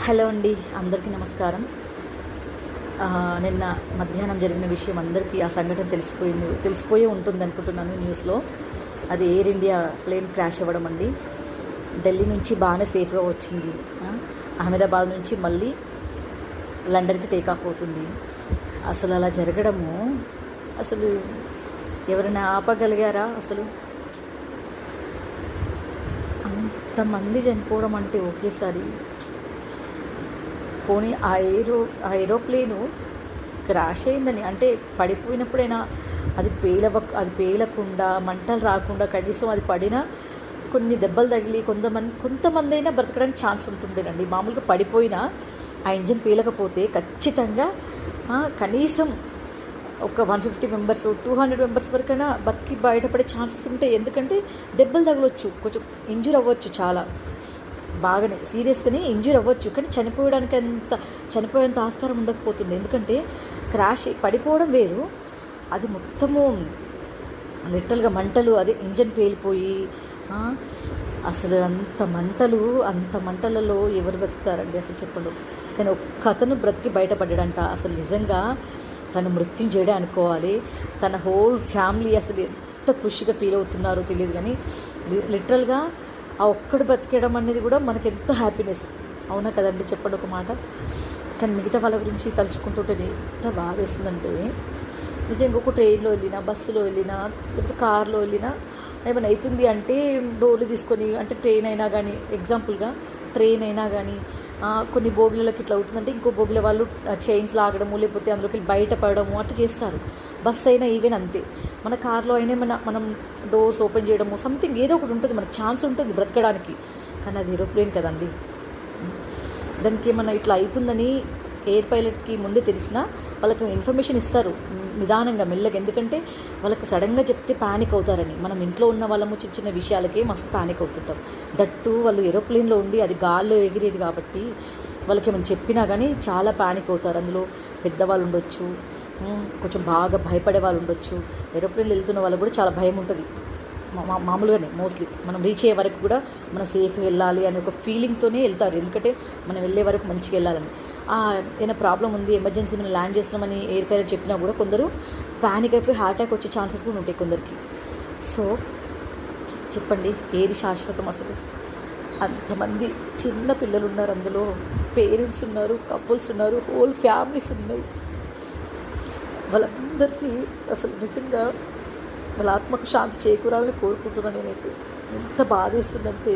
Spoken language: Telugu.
హలో అండి, అందరికీ నమస్కారం. నిన్న మధ్యాహ్నం జరిగిన విషయం అందరికీ ఆ సంఘటన తెలిసిపోయే ఉంటుంది అనుకుంటున్నాను. న్యూస్లో అది ఎయిర్ ఇండియా ప్లేన్ క్రాష్ అవ్వడం అండి. ఢిల్లీ నుంచి బాగానే సేఫ్గా వచ్చింది. అహ్మదాబాద్ నుంచి మళ్ళీ లండన్కి టేక్ ఆఫ్ అవుతుంది. అసలు అలా జరగడము అసలు ఎవరైనా ఆపగలిగారా? అసలు అంతమంది చనిపోవడం అంటే ఒకేసారి. పోనీ ఆ ఏరోప్లేను క్రాష్ అయిందని అంటే పడిపోయినప్పుడైనా అది పేలకుండా మంటలు రాకుండా కనీసం అది పడినా కొన్ని దెబ్బలు తగిలి కొంతమంది అయినా బ్రతకడానికి ఛాన్స్ ఉంటుండేనండి. మామూలుగా పడిపోయినా ఆ ఇంజన్ పేలకపోతే ఖచ్చితంగా కనీసం ఒక 150 మెంబర్స్ 200 మెంబర్స్ వరకైనా బతికి బయటపడే ఛాన్సెస్ ఉంటాయి. ఎందుకంటే దెబ్బలు తగలవచ్చు, కొంచెం ఇంజూర్ అవ్వచ్చు, చాలా బాగానే సీరియస్గానే ఇంజూర్ అవ్వచ్చు. కానీ చనిపోయేంత ఆస్కారం ఉండకపోతుంది. ఎందుకంటే క్రాష్ పడిపోవడం వేరు, అది మొత్తము లిటరల్గా మంటలు, అదే ఇంజన్ పేలిపోయి అసలు అంత మంటలలో ఎవరు బ్రతుకుతారండి అసలు చెప్పండి. కానీ ఒక్క అతను బ్రతికి బయటపడ్డాడంట. అసలు నిజంగా తను మృత్యుంజయుడే అనుకోవాలి. తన హోల్ ఫ్యామిలీ అసలు ఎంత ఖుషిగా ఫీల్ అవుతున్నారో తెలియదు. కానీ లిటరల్గా ఆ ఒక్కడు బ్రతికేయడం అనేది కూడా మనకి ఎంత హ్యాపీనెస్, అవునా కదండి? చెప్పండి ఒక మాట. కానీ మిగతా వాళ్ళ గురించి తలుచుకుంటుంటే ఎంత బాధ వేస్తుందంటే, నిజంగా ఒక ట్రైన్లో వెళ్ళినా, బస్సులో వెళ్ళినా, లేకపోతే కార్లో వెళ్ళినా ఏమైనా అవుతుంది అంటే డోర్లు తీసుకొని, అంటే ట్రైన్ అయినా కానీ, ఎగ్జాంపుల్గా ట్రైన్ అయినా కానీ కొన్ని బోగిలకి ఇట్లా అవుతుందంటే ఇంకో బోగిల వాళ్ళు చైన్స్ లాగడము, లేకపోతే అందులోకి బయటపడము అట్లా చేస్తారు. బస్ అయినా ఈవెన్ అంతే. మన కార్లో అయినా మనం డోర్స్ ఓపెన్ చేయడము, సంథింగ్ ఏదో ఒకటి ఉంటుంది, మనకు ఛాన్స్ ఉంటుంది బ్రతకడానికి. కానీ అది ఏరోప్లేన్ కదండి. దానికి ఏమన్నా ఇట్లా అవుతుందని ఎయిర్ పైలట్కి ముందే తెలిసినా వాళ్ళకి ఇన్ఫర్మేషన్ ఇస్తారు నిదానంగా, మెల్లగా. ఎందుకంటే వాళ్ళకి సడన్గా చెప్తే ప్యానిక్ అవుతారని. మనం ఇంట్లో ఉన్న వాళ్ళము చిన్న విషయాలకే మస్తు ప్యానిక్ అవుతుంటాం. దట్టు వాళ్ళు ఏరోప్లేన్లో ఉండి అది గాల్లో ఎగిరేది కాబట్టి వాళ్ళకి ఏమైనా చెప్పినా కానీ చాలా ప్యానిక్ అవుతారు. అందులో పెద్దవాళ్ళు ఉండొచ్చు, కొంచెం బాగా భయపడే వాళ్ళు ఉండొచ్చు. ఏరోప్లేన్లో వెళ్తున్న వాళ్ళకి కూడా చాలా భయం ఉంటుంది మామూలుగానే. మోస్ట్లీ మనం రీచ్ అయ్యే వరకు కూడా మనం సేఫ్గా వెళ్ళాలి అనే ఒక ఫీలింగ్తోనే వెళ్తారు. ఎందుకంటే మనం వెళ్ళే వరకు మంచిగా వెళ్ళాలని. ఏదైనా ప్రాబ్లం ఉంది, ఎమర్జెన్సీ మనం ల్యాండ్ చేస్తున్నామని ఎయిర్ పైలట్ చెప్పినా కూడా కొందరు ప్యానిక్ అయిపోయి హార్ట్ అటాక్ వచ్చే ఛాన్సెస్ కూడా ఉంటాయి కొందరికి. సో చెప్పండి, ఏది శాశ్వతం అసలు? అంతమంది చిన్న పిల్లలు ఉన్నారు, అందులో పేరెంట్స్ ఉన్నారు, కపుల్స్ ఉన్నారు, హోల్ ఫ్యామిలీస్ ఉన్నాయి. వాళ్ళందరికీ అసలు నిజంగా వాళ్ళ ఆత్మకు శాంతి చేకూరాలని కోరుకుంటున్నాను నేనైతే. ఎంత బాధేస్తుందంటే